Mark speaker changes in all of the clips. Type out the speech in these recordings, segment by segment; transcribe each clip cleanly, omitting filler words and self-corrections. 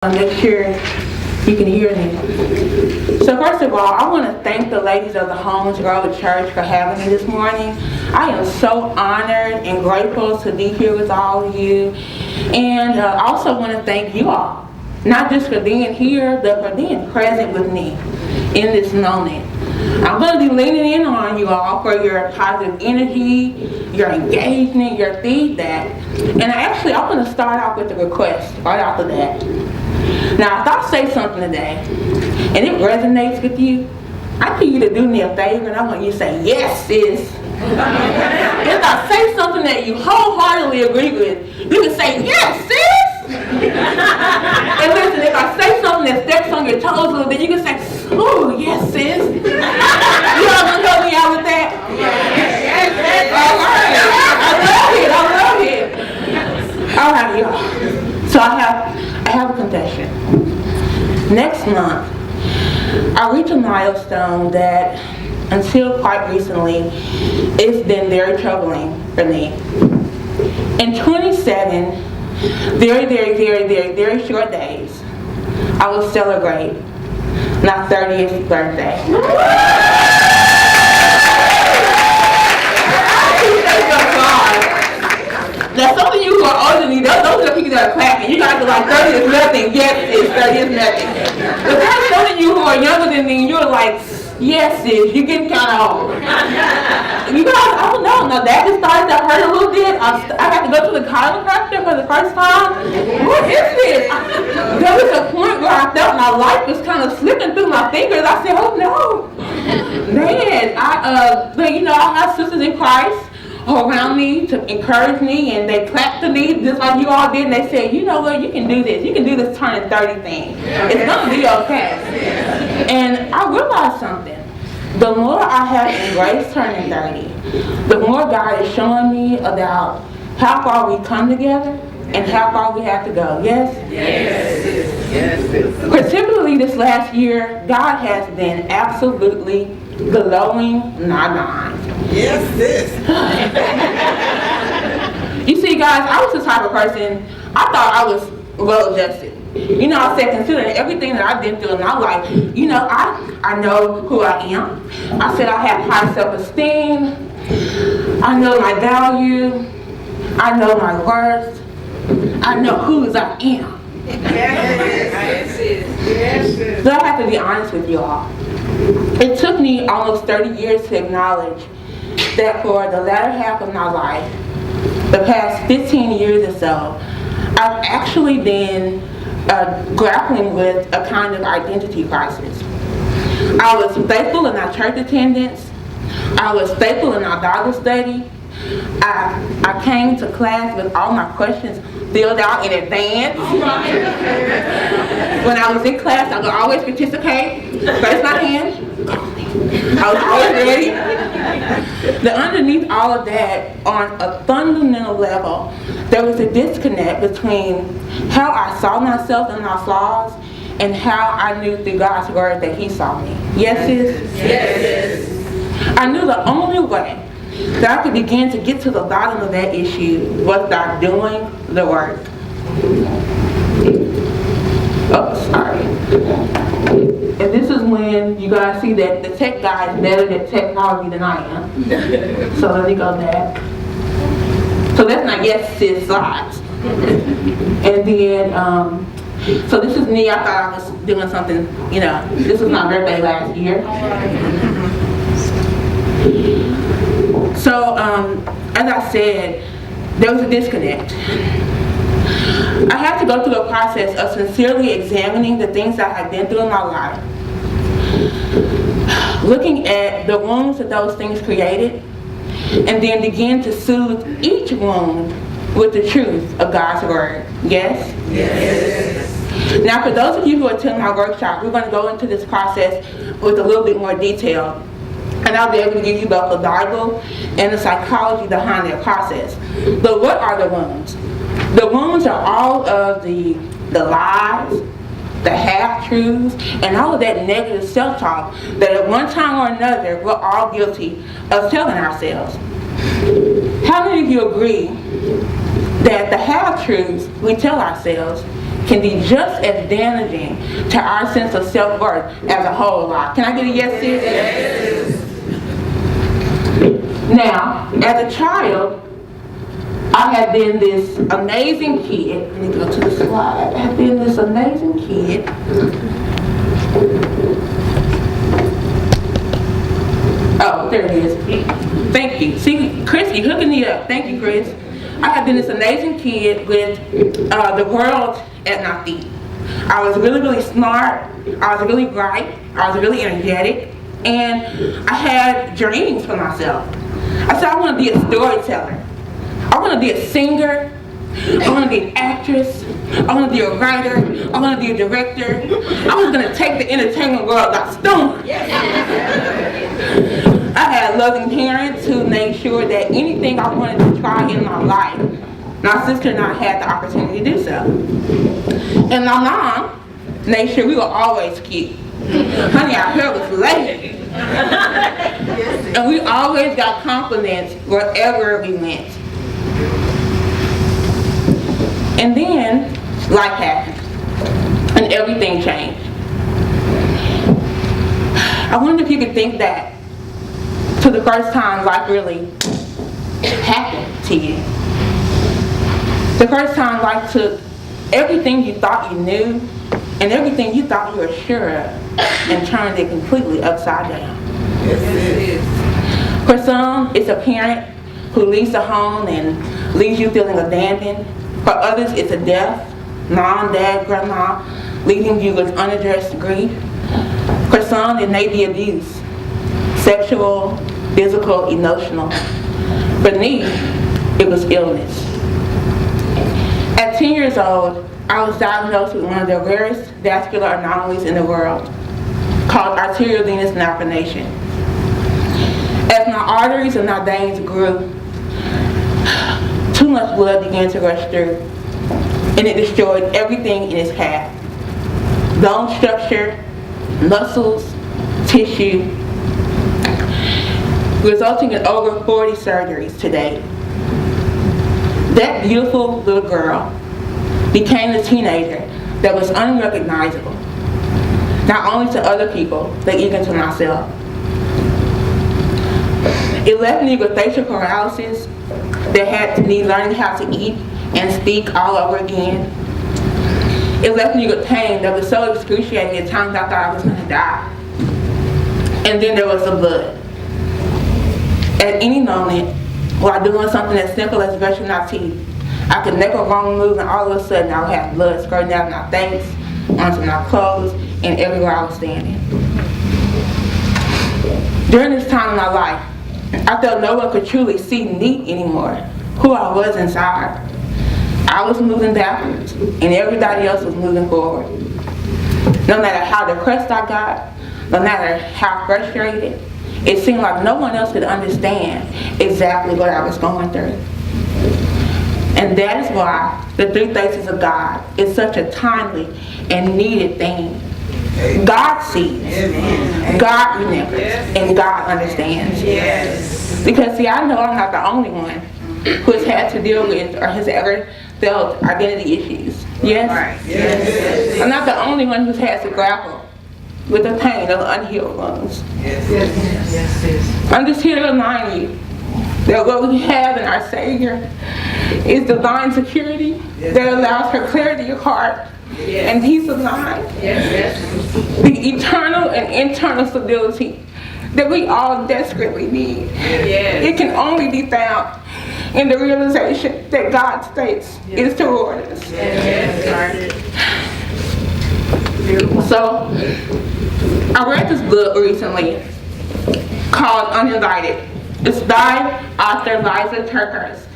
Speaker 1: Make sure you can hear me. So first of all, I want to thank the ladies of the Holmes Church for having me this morning. I am so honored and grateful to be here with all of you. And I also want to thank you all, not just for being here, but for being present with me in this moment. I'm going to be leaning in on you all for your positive energy, your engagement, your feedback. And I'm going to start off with a request right after that. Now, if I say something today, and it resonates with you, I need you to do me a favor, and I want you to say, yes, sis. If I say something that you wholeheartedly agree with, you can say, yes, sis. And listen, if I say something that steps on your toes a little bit, you can say, oh, yes, sis. You all gonna help me out with that? Yes. All right. I love it. All right, y'all. So I have a confession. Next month, I reach a milestone that, until quite recently, it's been very troubling for me. In 27 very short days, I will celebrate my 30th birthday. Now, some of you who are older than me, those are the people that are clapping. You guys are like, 30 is nothing. Yes, 30 is nothing. But there's some of you who are younger than me, and you're like, yes, sis, you're getting kind of old. You guys, I don't know. Now, that just started to hurt a little bit. I got to go to the chiropractor for the first time. What is this? There was a point where I felt my life was kind of slipping through my fingers. I said, oh, no. Man, but you know, I have sisters in Christ around me to encourage me, and they clapped to me just like you all did, and they said, you know what, you can do this. You can do this turning 30 thing. It's going to be okay. And I realized something. The more I have embraced turning 30, the more God is showing me about how far we come together and how far we have to go. Yes? Yes. Particularly this last year, God has been absolutely blowing my mind.
Speaker 2: Yes, sis.
Speaker 1: You see, guys, I was the type of person, I thought I was well adjusted. You know, I said, considering everything that I've been through in my life, you know, I know who I am. I said I have high self-esteem. I know my value. I know my worth. I know whose I am. Yes. But I have to be honest with you all. It took me almost 30 years to acknowledge that for the latter half of my life, the past 15 years or so, I've actually been grappling with a kind of identity crisis. I was faithful in our church attendance. I was faithful in our Bible study. I came to class with all my questions filled out in advance. When I was in class, I would always participate. Raise my hand. I was always ready. But underneath all of that, on a fundamental level, there was a disconnect between how I saw myself and my flaws and how I knew through God's word that He saw me. Yes, sis?
Speaker 2: Yes.
Speaker 1: I knew the only way that I could begin to get to the bottom of that issue was by doing the work. Oh, sorry. And this is when you guys see that the tech guy is better at technology than I am. So let me go back. So that's not yes, sis slides. And then, so this is me. I thought I was doing something, you know, this was my birthday last year. So, as I said, there was a disconnect. I had to go through a process of sincerely examining the things I had been through in my life, looking at the wounds that those things created, and then begin to soothe each wound with the truth of God's word. Yes?
Speaker 2: Yes.
Speaker 1: Now, for those of you who attend my workshop, we're going to go into this process with a little bit more detail. And I'll be able to give you both the Bible and the psychology behind their process. But what are the wounds? The wounds are all of the lies, the half-truths, and all of that negative self-talk that at one time or another we're all guilty of telling ourselves. How many of you agree that the half-truths we tell ourselves can be just as damaging to our sense of self-worth as a whole lot. Can I get a yes, sis?
Speaker 2: Yes.
Speaker 1: Now, as a child, I had been this amazing kid. Let me go to the slide. I had been this amazing kid. Oh, there it is. Thank you. See, Chris, you hooking me up. Thank you, Chris. I had been this amazing kid with the world at my feet. I was really, really smart. I was really bright. I was really energetic. And I had dreams for myself. I said, I want to be a storyteller. I want to be a singer. I want to be an actress. I want to be a writer. I want to be a director. I was going to take the entertainment world by storm. I had loving parents who made sure that anything I wanted to try in my life, my sister and I had the opportunity to do so. And my mom made sure we were always cute. Honey, our hair was lazy. And we always got compliments wherever we went. And then life happened, and everything changed. I wonder if you could think back to the first time life really happened to you. The first time life took everything you thought you knew and everything you thought you were sure of and turned it completely upside down.
Speaker 2: Yes, it is.
Speaker 1: For some, it's a parent who leaves the home and leaves you feeling abandoned. For others, it's a death, mom, dad, grandma, leaving you with unaddressed grief. For some, it may be abuse, sexual, physical, emotional. For me, it was illness. At 10 years old, I was diagnosed with one of the rarest vascular anomalies in the world, called arterial venous malformation. As my arteries and my veins grew, too much blood began to rush through, and it destroyed everything in its path. Bone structure, muscles, tissue, resulting in over 40 surgeries to date. That beautiful little girl became a teenager that was unrecognizable, not only to other people, but even to myself. It left me with facial paralysis that had me learning how to eat and speak all over again. It left me with pain that was so excruciating at times I thought I was going to die. And then there was the blood. At any moment, while doing something as simple as brushing my teeth, I could make a wrong move and all of a sudden I would have blood squirting out of my face, onto my clothes, and everywhere I was standing. During this time in my life, I felt no one could truly see me anymore, who I was inside. I was moving backwards, and everybody else was moving forward. No matter how depressed I got, no matter how frustrated, it seemed like no one else could understand exactly what I was going through. And that is why the three faces of God is such a timely and needed thing. God sees, God remembers, and God understands.
Speaker 2: Yes.
Speaker 1: Because see, I know I'm not the only one who has had to deal with or has ever felt identity issues. Yes?
Speaker 2: Right. Yes.
Speaker 1: I'm not the only one who's had to grapple with the pain of unhealed wounds.
Speaker 2: Yes.
Speaker 1: I'm just here to remind you that what we have in our Savior is divine security that allows for clarity of heart and peace of mind. The eternal and internal stability that we all desperately need. It can only be found in the realization that God's face is toward us. So, I read this book recently called Uninvited. It's by author Liza Turkhurst.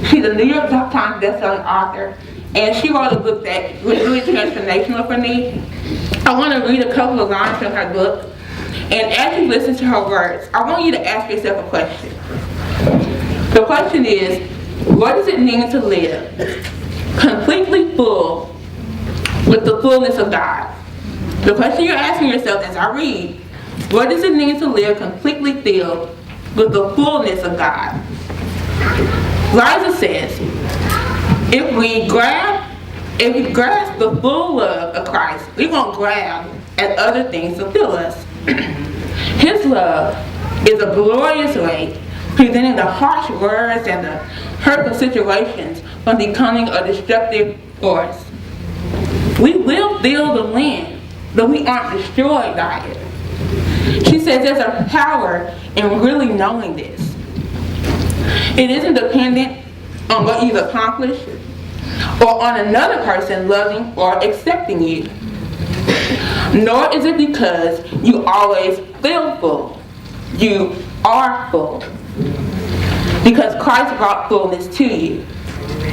Speaker 1: She's a New York Times bestselling author, and she wrote a book that was really transformational for me. I want to read a couple of lines from her book, and as you listen to her words, I want you to ask yourself a question. The question is, what does it mean to live completely full with the fullness of God? The question you're asking yourself as I read, what does it mean to live completely filled with the fullness of God? Liza says, if we grab If we grasp the full love of Christ, we won't grab at other things to fill us. His love is a glorious way, preventing the harsh words and the hurtful situations from becoming a destructive force. We will feel the wind, but we aren't destroyed by it. She says there's a power in really knowing this. It isn't dependent on what you've accomplished or on another person loving or accepting you. Nor is it because you always feel full. You are full. Because Christ brought fullness to you.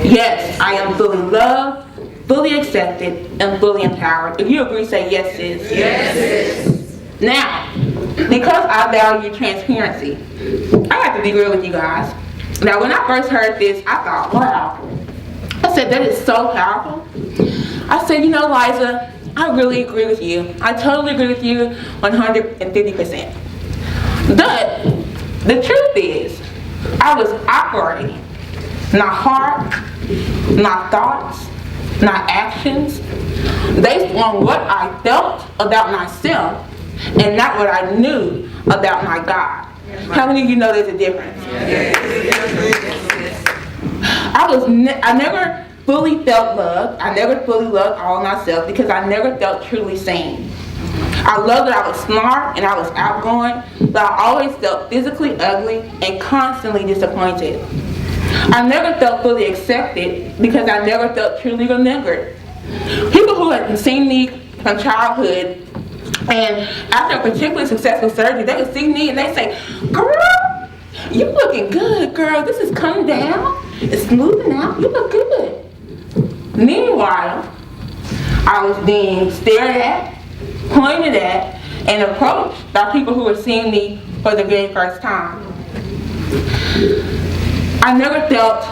Speaker 1: Yes, I am fully loved, fully accepted, and fully empowered. If you agree, say yes, sis.
Speaker 2: Yes, sis.
Speaker 1: Now, because I value transparency, I have to be real with you guys. Now, when I first heard this, I thought, wow. I said, that is so powerful. I said, you know, Liza, I really agree with you. I totally agree with you 150%. But the truth is, I was operating not heart, not thoughts, not actions, based on what I felt about myself and not what I knew about my God. How many of you know there's a difference? I never fully felt loved. I never fully loved all myself because I never felt truly seen. I loved that I was smart and I was outgoing, but I always felt physically ugly and constantly disappointed. I never felt fully accepted because I never felt truly remembered. People who had seen me from childhood and after a particularly successful surgery, they would see me and they say, girl, you looking good, girl. This is coming down. It's smoothing out. You look good. Meanwhile, I was being stared at, pointed at, and approached by people who were seeing me for the very first time. I never felt